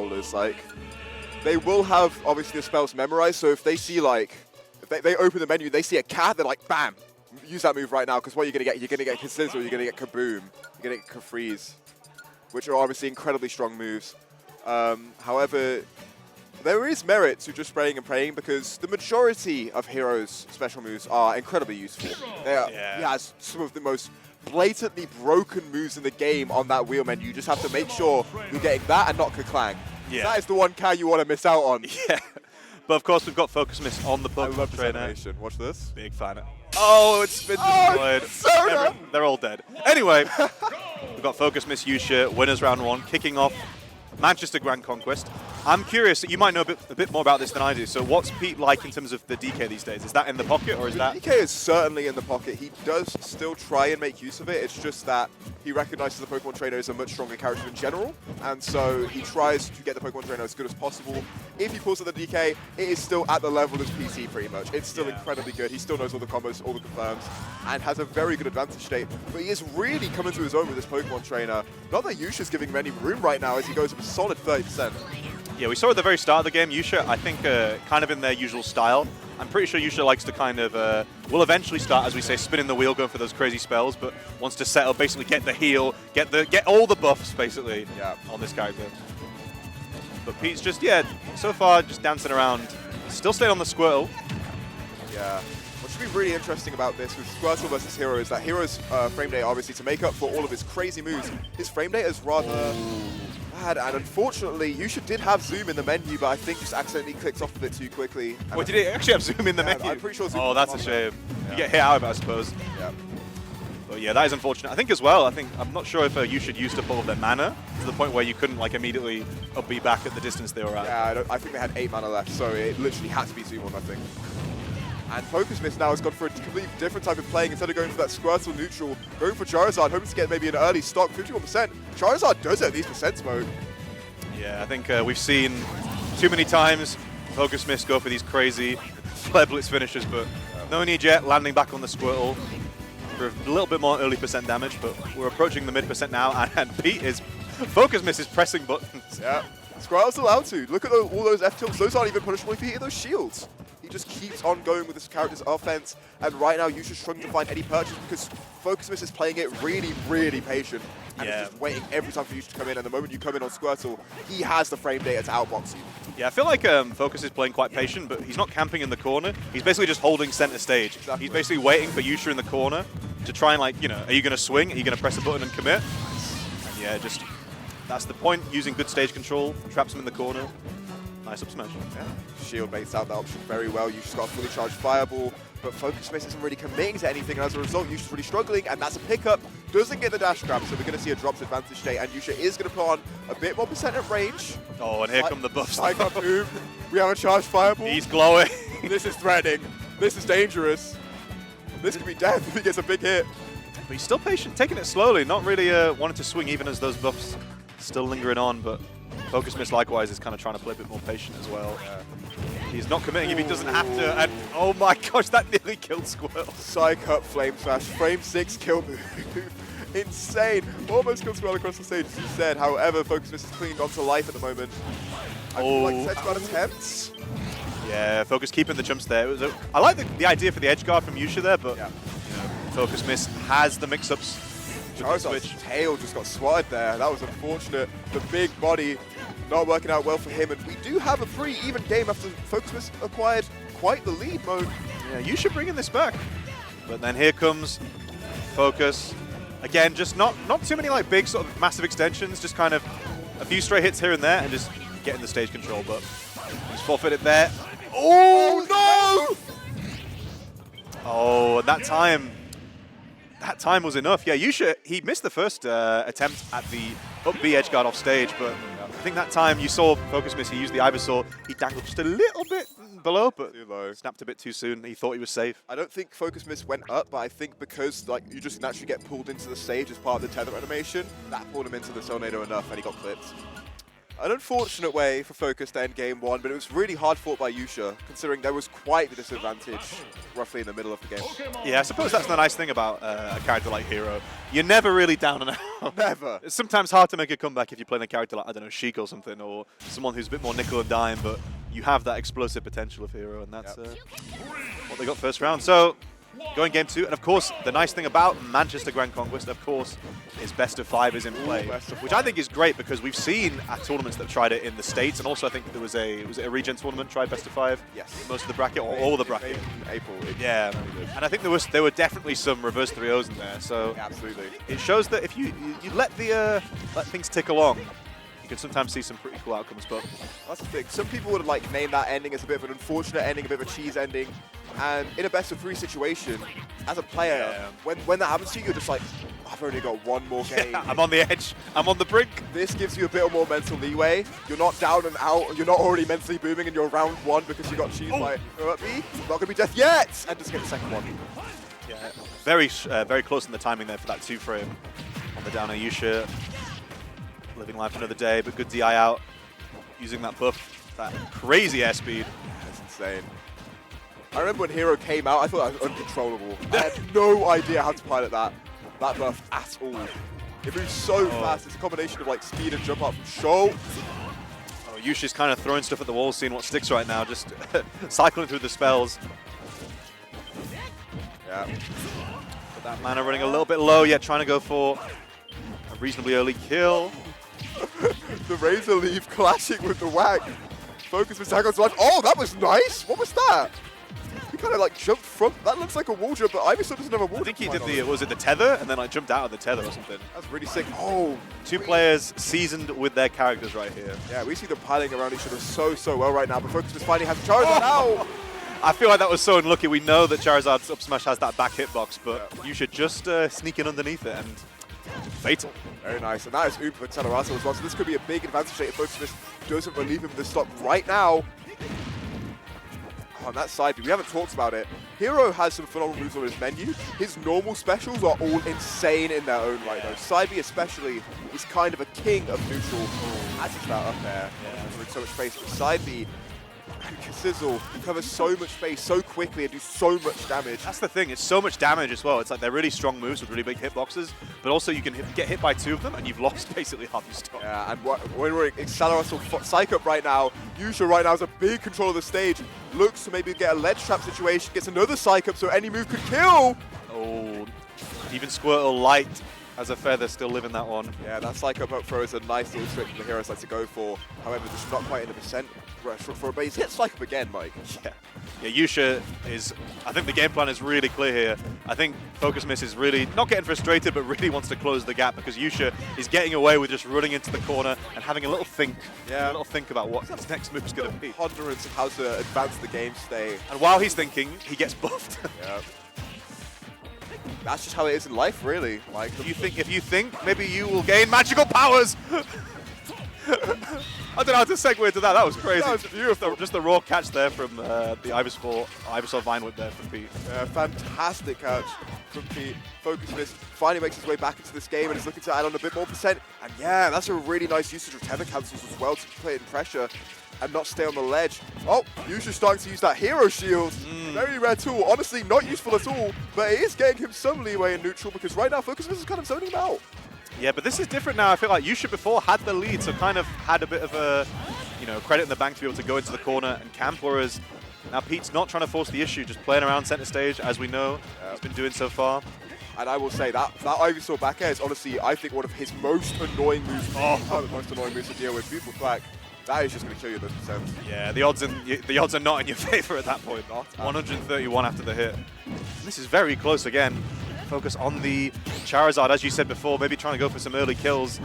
controllers. Like, they will have, obviously, the spells memorized, so if they see, like, if they open the menu, they see a cat, they're like, bam! Use that move right now, because what you're going to get, you're going to get Kazizzle, you're going to get Kaboom, you're going to get Kafreeze, which are obviously incredibly strong moves. However, there is merit to just spraying and praying, because the majority of Hero's special moves are incredibly useful. He has some of the most blatantly broken moves in the game on that wheel menu. You just have to make sure you're getting that and not Kaclang. Yeah. That is the one cow you want to miss out on. Yeah. But of course, we've got Focus Miss on the I love Pokemon this trainer. animation. Watch this. Big fan. Oh, it's been destroyed. Soda! They're all dead. Anyway, we've got Focus Miss Yuusha, winners round 1, kicking off Manchester Grand Conquest. I'm curious, you might know a bit more about this than I do, so what's Pete like in terms of the DK these days? Is that in the pocket, or is that... DK is certainly in the pocket. He does still try and make use of it. It's just that he recognizes the Pokemon Trainer is a much stronger character in general, and so he tries to get the Pokemon Trainer as good as possible. If he pulls at the DK, it is still at the level of PC pretty much. It's still incredibly good. He still knows all the combos, all the confirms, and has a very good advantage state. But he is really coming to his own with this Pokemon Trainer. Not that Yuusha's giving him any room right now as he goes up a solid 30%. Yeah, we saw at the very start of the game, Yuusha, I think, kind of in their usual style. I'm pretty sure Yuusha likes to kind of, will eventually start, as we say, spinning the wheel, going for those crazy spells, but wants to set up, basically get the heal, get all the buffs, basically, on this character. But Pete's just, so far, just dancing around. Still staying on the Squirtle. Yeah. What should be really interesting about this with Squirtle versus Hero is that Hero's frame data, obviously, to make up for all of his crazy moves, his frame data is rather bad. And unfortunately, Yuusha did have zoom in the menu, but I think just accidentally clicked off of it too quickly. Wait, did it actually have zoom in the menu? I'm pretty sure zoom. Oh, that's a shame. You get hit out of it, I suppose. Yeah. But yeah, that is unfortunate. I think as well, I'm not sure if Yuusha used up all of their mana to the point where you couldn't like immediately up B back at the distance they were at. Yeah, I think they had 8 mana left, so it literally had to be zoom on, I think. And Focus Miss now has gone for a completely different type of playing. Instead of going for that Squirtle neutral, going for Charizard, hoping to get maybe an early stock, 51%. Charizard does it at these percents mode. Yeah, I think we've seen too many times Focus Miss go for these crazy flare blitz finishes, but no need yet, landing back on the Squirtle for a little bit more early percent damage, but we're approaching the mid percent now, and Pete is, Focus Miss is pressing buttons. Yeah, Squirtle's allowed to. Look at all those F-tilts, those aren't even punishable if you hit those shields. He just keeps on going with this character's offense, and right now Yuusha's struggling to find any purchase because Focus Miss is playing it really, really patient, and is just waiting every time for Yuusha to come in, and the moment you come in on Squirtle, he has the frame data to outbox you. Yeah, I feel like Focus is playing quite patient, but he's not camping in the corner. He's basically just holding center stage. Exactly. He's basically waiting for Yuusha in the corner to try and, like, you know, are you going to swing? Are you going to press a button and commit? And yeah, just that's the point, using good stage control, traps him in the corner. Nice up smash. Yeah. Shield mates out that option very well. Yuusha's got a fully charged Fireball, but Focus Miss isn't really committing to anything, and as a result, Yuusha's really struggling, and that's a pickup. Doesn't get the dash grab, so we're going to see a drops advantage state, and Yuusha is going to put on a bit more percent of range. Oh, and here come the buffs. Cyclone Boom. We have a charged Fireball. He's glowing. This is threatening. This is dangerous. This could be death if he gets a big hit. But he's still patient, taking it slowly, not really wanting to swing even as those buffs still lingering on, but Focus Miss likewise is kind of trying to play a bit more patient as well. He's not committing if he doesn't have to, and oh my gosh, that nearly killed Squirtle. Psych up Flame Smash, frame 6 kill move. Insane. Almost killed Squirtle across the stage, as you said. However, Focus Miss is clinging on to life at the moment. I feel like it's edge guard attempts. Yeah, Focus keeping the jumps there. It was I like the idea for the edge guard from Yuusha there, but you know, Focus Miss has the mix-ups. Charizard's tail just got swatted there. That was unfortunate. The big body not working out well for him, and we do have a pretty even game after Focus Miss acquired quite the lead mode. Yeah, Yuusha bringing this back. But then here comes Focus. Again, just not too many like big sort of massive extensions, just kind of a few stray hits here and there and just getting the stage control, but he's forfeited there. Oh no! Oh, and that time was enough. Yeah, Yuusha, he missed the first attempt at the up B edge guard off stage, but I think that time you saw Focus Miss, he used the Ivysaur, he dangled just a little bit below, but snapped a bit too soon. He thought he was safe. I don't think Focus Miss went up, but I think because like you just naturally get pulled into the stage as part of the tether animation, that pulled him into the Tornado enough and he got clipped. An unfortunate way for Focus to end game 1, but it was really hard fought by Yuusha, considering there was quite the disadvantage roughly in the middle of the game. Yeah, I suppose that's the nice thing about a character like Hero. You're never really down and out. Never. It's sometimes hard to make a comeback if you're playing a character like, I don't know, Sheik or something, or someone who's a bit more nickel and dime, but you have that explosive potential of Hero, and that's what they got first round. So, going game 2, and of course, the nice thing about Manchester Grand Conquest, of course, is best of 5 is in play, which I think is great because we've seen at tournaments that tried it in the States, and also I think there was a Regen tournament tried best of 5? Yes. Most of the bracket, or all the bracket? April. Yeah, and I think there were definitely some reverse 3-0s in there, so Yeah, absolutely. it shows that if you let things tick along, you can sometimes see some pretty cool outcomes. But That's the thing. Some people would like name that ending as a bit of an unfortunate ending, a bit of a cheese ending. And in a best of 3 situation, as a player, when that happens to you, you're just like, I've only got one more game. yeah, I'm on the edge, I'm on the brink. This gives you a bit more mental leeway. You're not down and out. You're not already mentally booming in your round 1 because you got cheese by throw at me. Not going to be death yet. And just get the second one. Yeah, very close in the timing there for that 2-frame on the downer. Yuusha living life another day, but good DI out, using that buff, that crazy airspeed. That's insane. I remember when Hero came out, I thought that was uncontrollable. I had no idea how to pilot that buff at all. It moves so fast. It's a combination of like speed and jump up from show. Oh, Yuusha's kind of throwing stuff at the wall, seeing what sticks right now, just cycling through the spells. Yeah. But that mana running a little bit low, yet trying to go for a reasonably early kill. The Razor Leaf clashing with the whack. Focus with Sagon's life. Oh, that was nice. What was that? He kind of like jumped from. That looks like a wall jump, but Ivysaur doesn't have a wall jump. I think he did was it the tether? And then I jumped out of the tether or something. That's really sick. Oh, 2 players seasoned with their characters right here. yeah, we see them piling around each other so well right now, but Focus finally has Charizard now. I feel like that was so unlucky. We know that Charizard's up smash has that back hitbox, but you should just sneak in underneath it and fatal. Very nice, and that is Oop for Telerato as well, so this could be a big advantage if Focus doesn't relieve him of this stock right now. On that side, we haven't talked about it. Hero has some phenomenal moves on his menu. His normal specials are all insane in their own right, though. Side B especially is kind of a king of neutral. As it's that up there, with so much space. But Side B can sizzle, cover so much space so quickly and do so much damage. That's the thing, it's so much damage as well. It's like they're really strong moves with really big hitboxes, but also you can get hit by 2 of them and you've lost basically half your stock. Yeah, and when we're in Accelerator Psych Up right now, Yuusha right now has a big control of the stage, looks to maybe get a ledge trap situation, gets another Psych Up so any move could kill. Oh, even Squirtle Light as a feather still living that one. Yeah, that Psych Up throw is a nice little trick the heroes like to go for. However, just not quite in the percent for a base. Hit Psych Up again, Mike. Yeah, Yuusha is, I think the game plan is really clear here. I think Focus Miss is really not getting frustrated, but really wants to close the gap because Yuusha is getting away with just running into the corner and having a little think, about what his next move is going to be. Ponderance of how to advance the game state. And while he's thinking, he gets buffed. Yeah. That's just how it is in life, really. Like, If you think, maybe you will gain magical powers. I don't know how to segue to that. That was crazy. That was beautiful. Just the raw catch there from the Ivysaur Vine Whip there from Pete. Fantastic catch from Pete. Focus Miss finally makes his way back into this game and is looking to add on a bit more percent. And yeah, that's a really nice usage of tether cancels as well to play in pressure and not stay on the ledge. Oh, Yuusha's starting to use that hero shield. Very rare tool. Honestly, not useful at all, but it is getting him some leeway in neutral because right now Focus Miss is kind of zoning him out. Yeah, but this is different now. I feel like Yuusha before had the lead, so kind of had a bit of a, credit in the bank to be able to go into the corner and camp, whereas now Pete's not trying to force the issue, just playing around center stage, as we know he's been doing so far. And I will say that Ivysaur back air is honestly, I think, one of his most annoying moves. The most annoying moves to deal with. Beautiful flag. That is just going to kill you those percents. Yeah, the odds are not in your favor at that point. 131 after the hit. And this is very close again. Focus on the Charizard, as you said before, maybe trying to go for some early kills.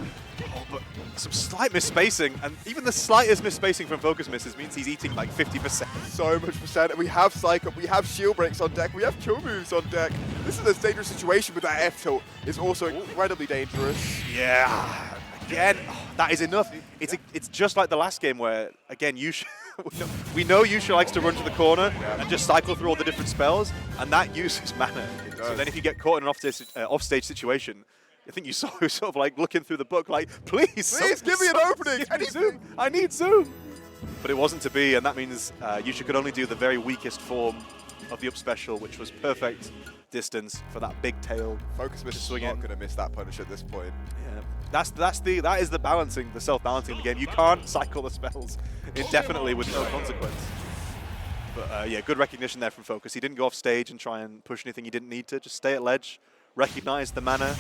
Oh, but some slight misspacing, and even the slightest misspacing from Focus Misses means he's eating like 50%. So much percent. We have Psych Up, we have Shield Breaks on deck, we have Kill Moves on deck. This is a dangerous situation, but that F-tilt is also incredibly dangerous. Yeah, again, that is enough. It's just like the last game where, again, Yuusha, we know Yuusha likes to run to the corner and just cycle through all the different spells, and that uses mana. So then if you get caught in an off-stage situation, I think you saw who sort of like looking through the book like, please give me an opening. I need zoom. I need zoom. But it wasn't to be, and that means Yuusha could only do the very weakest form of the up special, which was perfect distance for that big tail. Focus Miss is not going to miss that punish at this point. Yeah, that is the balancing, the self-balancing in the game. You can't cycle the spells indefinitely with no consequence. But yeah, good recognition there from Focus. He didn't go off stage and try and push anything he didn't need to. Just stay at ledge, recognize the mana,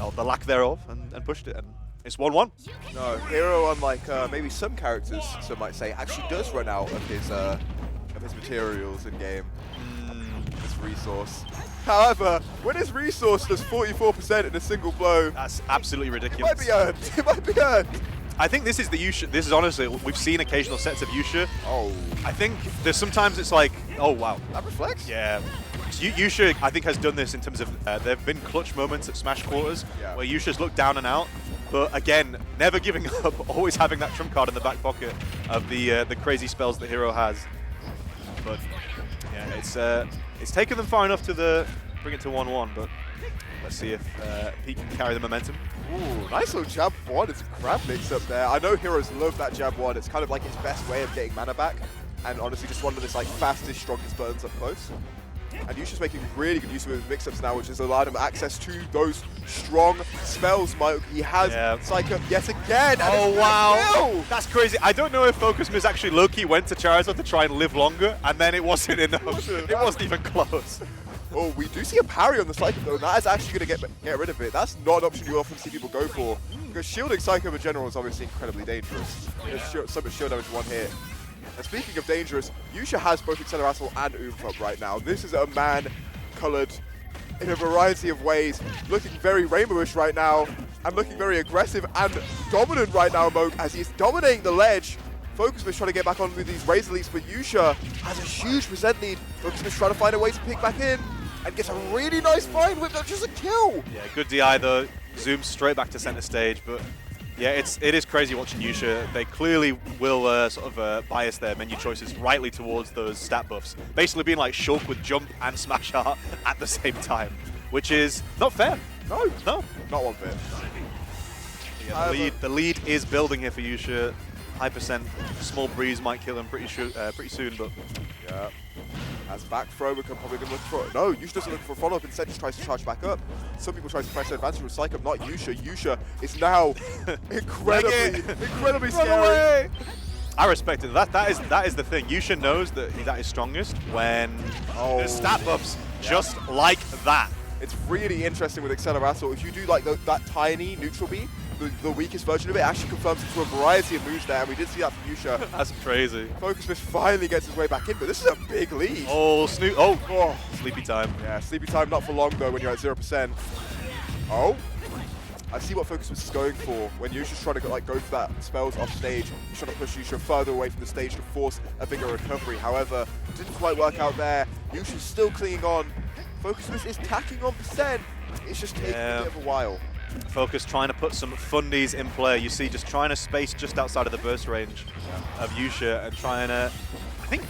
or the lack thereof, and pushed it. And it's 1-1. No, Hero, unlike maybe some characters, some might say, actually does run out of his materials in game. His resource. However, when his resource does 44% in a single blow, that's absolutely ridiculous. It might be earned. It might be earned. I think this is the Yuusha. This is honestly, we've seen occasional sets of Yuusha. Oh. I think there's sometimes it's like, oh wow. That reflects? Yeah. Yuusha, I think, has done this in terms of, there have been clutch moments at Smash Quarters where Yuusha's looked down and out, but again, never giving up, always having that trump card in the back pocket of the crazy spells that Hero has. But yeah, it's taken them far enough to bring it to 1-1, but let's see if he can carry the momentum. Ooh, nice little jab one. It's a grab mix up there. I know Heroes love that jab one. It's kind of like his best way of getting mana back, and honestly just one of his like fastest, strongest buttons up close. And Yuusha's making really good use of his mix-ups now, which has allowed him access to those strong spells. He has Psych Up yet again. Oh, wow. That's crazy. I don't know if Focus Miss actually low-key went to Charizard to try and live longer, and then it wasn't enough. It wasn't even close. Oh, we do see a parry on the Psych Up, though, and that is actually going to get rid of it. That's not an option you often see people go for, because shielding Psych Up in general is obviously incredibly dangerous. There's so much shield damage in one hit. And speaking of dangerous, Yuusha has both Acceleratle and Oomph up right now. This is a man colored in a variety of ways, looking very rainbowish right now, and looking very aggressive and dominant right now, Moke, as he's dominating the ledge. Focus Miss trying to get back on with these Razor Leaps, but Yuusha has a huge percent lead. Focus Miss trying to find a way to pick back in, and gets a really nice find with just a kill. Yeah, good DI though. Zooms straight back to center stage, but yeah, it is crazy watching Yuusha. They clearly will bias their menu choices rightly towards those stat buffs. Basically being like Shulk with jump and smash art at the same time, which is not fair. No, not one bit. Yeah, the lead is building here for Yuusha. High percent, small breeze might kill him pretty soon, but yeah. As back throw, we're probably going to look for it. No, Yuusha doesn't look for a follow-up, instead just tries to charge back up. Some people try to press their advantage with Psych Up, not Yuusha. Yuusha is now incredibly scary. I respect it. That is the thing. Yuusha knows that he's at his strongest when the stat buffs just like that. It's really interesting with Acceleratle. If you do like that tiny neutral B, the weakest version of it actually confirms into a variety of moves there, and we did see that from Yuusha. That's crazy. Focus Miss finally gets his way back in, but this is a big lead. Oh, Snoop. Oh, sleepy time. Yeah, sleepy time not for long though when you're at 0%. Oh, I see what Focus Miss is going for. When Yusha's trying to go for that spells off stage, he's trying to push Yuusha further away from the stage to force a bigger recovery. However, didn't quite work out there. Yusha's still clinging on. Focus Miss is tacking on percent. It's just taking a bit of a while. Focus trying to put some fundies in play. You see, just trying to space just outside of the burst range of Yuusha and trying to. I think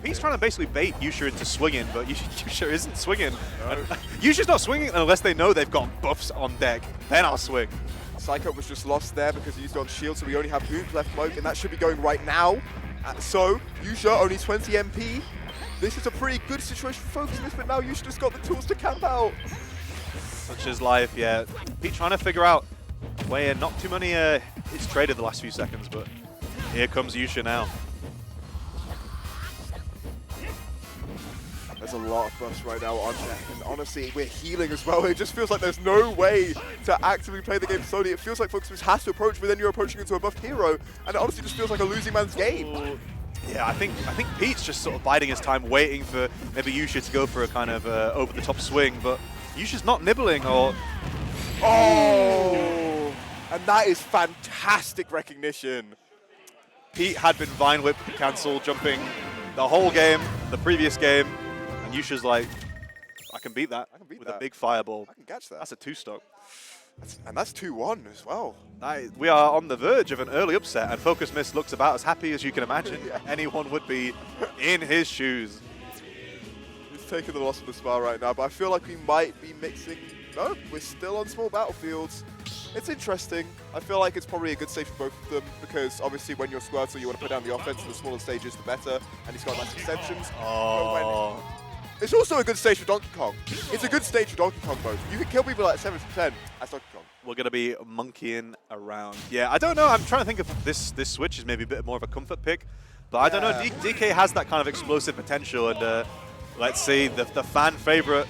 he's trying to basically bait Yuusha into swinging, but Yuusha isn't swinging. No. Yusha's not swinging unless they know they've got buffs on deck. Then I'll swing. Psycho was just lost there because he used on shield, so we only have Oomph left, Moke, and that should be going right now. So Yuusha only 20 MP. This is a pretty good situation for Focus Miss, but now Yuusha just got the tools to camp out. Such is life, yeah. Pete trying to figure out where not too many hits traded the last few seconds, but here comes Yuusha now. There's a lot of buffs right now on deck, and honestly, we're healing as well. It just feels like there's no way to actively play the game slowly. It feels like Focus Miss has to approach, but then you're approaching into a buffed hero, and it honestly just feels like a losing man's game. Ooh. Yeah, I think Pete's just sort of biding his time, waiting for maybe Yuusha to go for a kind of over-the-top swing, but Yusha's not nibbling or... Oh! And that is fantastic recognition. Pete had been Vine Whip cancel, jumping the whole game, the previous game, and Yusha's like, I can beat that with a big fireball. I can catch that. That's a 2-stock. And that's 2-1 as well. We are on the verge of an early upset, and Focus Miss looks about as happy as you can imagine anyone would be in his shoes. He's taking the loss of the spar right now, but I feel like we might be mixing no, we're still on small battlefields. It's interesting. I feel like it's probably a good stage for both of them because obviously when you're Squirtle, you want to put down the offense, and the smaller stages, the better. And he's got nice extensions. Oh. It's also a good stage for Donkey Kong. It's a good stage for Donkey Kong mode. You can kill people at 7 to 10 as Donkey Kong. We're going to be monkeying around. Yeah, I don't know. I'm trying to think if this switch is maybe a bit more of a comfort pick. But I don't know. DK has that kind of explosive potential. And let's see, the fan favorite,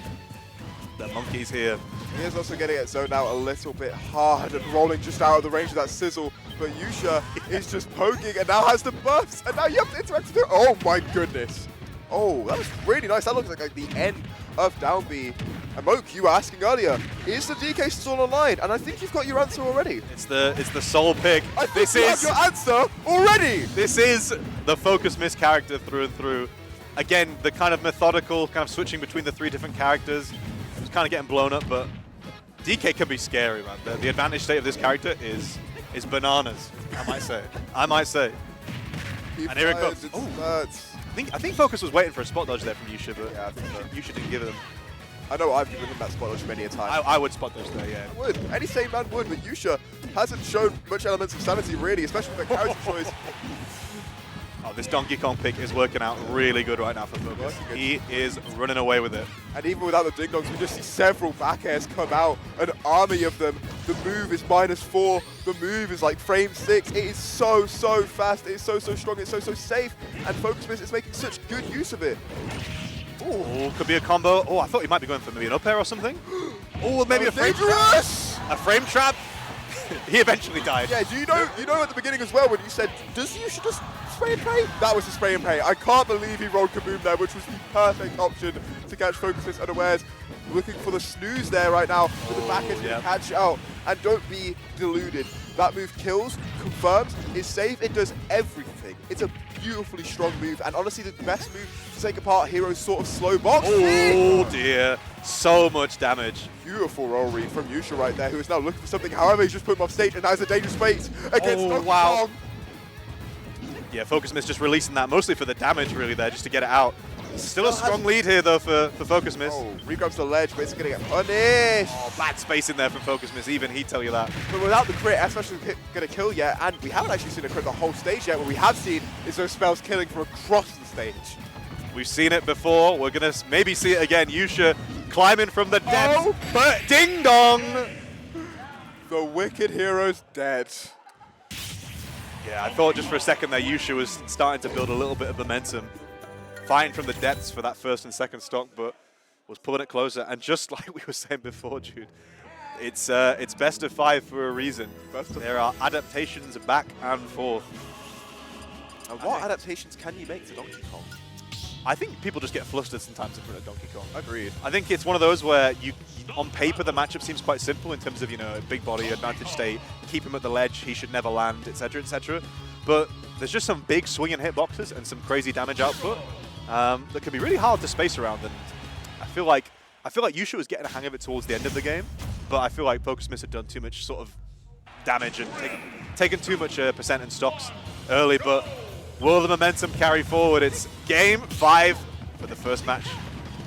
the monkeys here. He is also getting it zoned out a little bit hard and rolling just out of the range of that sizzle. But Yuusha is just poking and now has the buffs. And now you have to interact with her. Oh my goodness. Oh, that was really nice. That looks like the end of down B. And Moke, you were asking earlier, is the DK still online? And I think you've got your answer already. It's the soul pick. I think you have your answer already. This is the focus miss character through and through. Again, the kind of methodical kind of switching between the 3 different characters. It was kind of getting blown up, but DK can be scary, man. The advantage state of this character is bananas, I might say. I might say. And here it comes. I think Focus was waiting for a spot dodge there from Yuusha, but yeah, I think so. Yuusha didn't give it him. I know I've given him that spot dodge many a time. I would spot dodge there, yeah. I would. Any sane man would, but Yuusha hasn't shown much elements of sanity, really, especially with the character choice. Oh, this Donkey Kong pick is working out really good right now for Focus. He is running away with it. And even without the ding-dongs, we just see several back airs come out, an army of them. The move is -4, the move is like frame 6. It is so fast, it is so strong, it's so safe. And Focus Miss is making such good use of it. Oh, could be a combo. Oh, I thought he might be going for maybe an up air or something. Oh, maybe a frame trap. A frame trap. He eventually died. Yeah, you know at the beginning as well when you said, you should just spray and pray? That was the spray and pray. I can't believe he rolled Kaboom there, which was the perfect option to catch Focus Miss unawares. Looking for the snooze there right now, with the back end to catch out. And don't be deluded. That move kills, confirms, is safe, it does everything. It's a beautifully strong move, and honestly the best move to take apart Hero's sort of slow box. Oh dear, so much damage. Beautiful roll read from Yuusha right there, who is now looking for something. However, he's just put him off stage, and now he's a dangerous space against Donkey Kong. Yeah, Focus Miss just releasing that, mostly for the damage really there, just to get it out. Still a strong lead here though for Focus Miss. Oh, regrabs the ledge, but it's going to get punished. Oh, bad space in there from Focus Miss, even he'd tell you that. But without the crit, especially going to kill yet, and we haven't actually seen a crit the whole stage yet. What we have seen is those spells killing from across the stage. We've seen it before, we're going to maybe see it again. Yuusha climbing from the depths, but ding dong! The wicked hero's dead. Yeah, I thought just for a second there Yuusha was starting to build a little bit of momentum. Fighting from the depths for that first and second stock, but was pulling it closer. And just like we were saying before, Jude, it's best of 5 for a reason. There are adaptations back and forth. And what adaptations can you make to Donkey Kong? I think people just get flustered sometimes in front of Donkey Kong. Agreed. I think it's one of those where on paper the matchup seems quite simple in terms of, big body, advantage state, keep him at the ledge, he should never land, etc., etc. But there's just some big swinging hitboxes and some crazy damage output. That can be really hard to space around, and I feel like Yuusha was getting a hang of it towards the end of the game, but I feel like Focus Miss had done too much sort of damage and taken too much percent and stocks early, but will the momentum carry forward? It's game 5 for the first match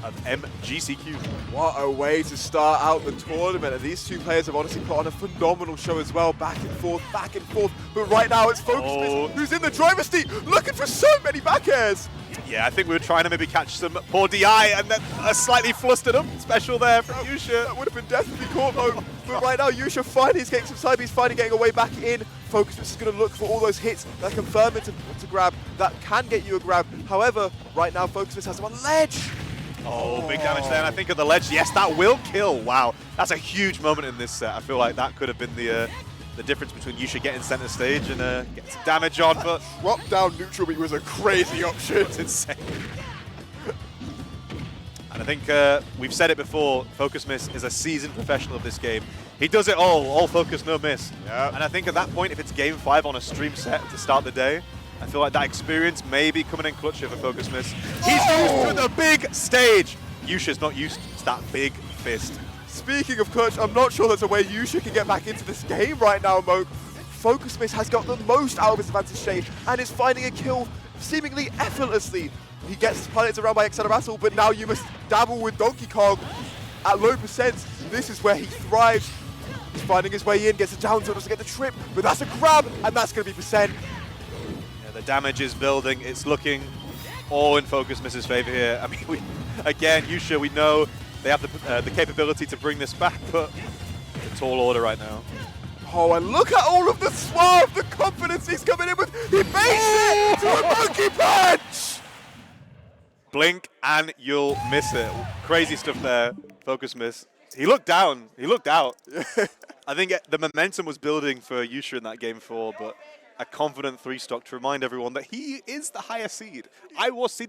of MGCQ. What a way to start out the tournament, and these two players have honestly put on a phenomenal show as well, back and forth, but right now it's Focus Miss who's in the driver's seat, looking for so many back airs. Yeah, I think we were trying to maybe catch some poor DI, and then a slightly flustered up special there from Yuusha. That would have been definitely caught though. But right now, Yuusha finally is getting some side Bs, finally getting away back in. Focus Miss is going to look for all those hits that confirm it to grab, that can get you a grab. However, right now, Focus Miss has him on ledge. Oh, big damage there, and I think at the ledge, yes, that will kill. Wow, that's a huge moment in this set. I feel like that could have been the difference between Yuusha getting center stage and getting some damage on, but drop down neutral B was a crazy option. It's insane. And I think we've said it before, Focus Miss is a seasoned professional of this game. He does it all focus, no miss. Yeah. And I think at that point, if it's game 5 on a stream set to start the day, I feel like that experience may be coming in clutch here for Focus Miss. He's used to the big stage. Yuusha's not used to that big fist. Speaking of clutch, I'm not sure there's a way Yuusha can get back into this game right now, Mo. Focus Miss has got the most out of his advantage state and is finding a kill seemingly effortlessly. He gets piloted around by Acceleratle, but now you must dabble with Donkey Kong at low percent. this is where he thrives. He's finding his way in, gets a down tilt, doesn't get the trip, but that's a grab, and that's going to be percent. Yeah, the damage is building. It's looking all in Focus Miss's favor here. I mean, again, Yuusha, we know they have the capability to bring this back, but it's a tall order right now. Oh, and look at all of the suave, the confidence he's coming in with. He makes it to a monkey punch! Blink and you'll miss it. Crazy stuff there, Focus Miss. He looked down. He looked out. I think the momentum was building for Yuusha in that game 4, but a confident 3 stock to remind everyone that he is the higher seed. I was seed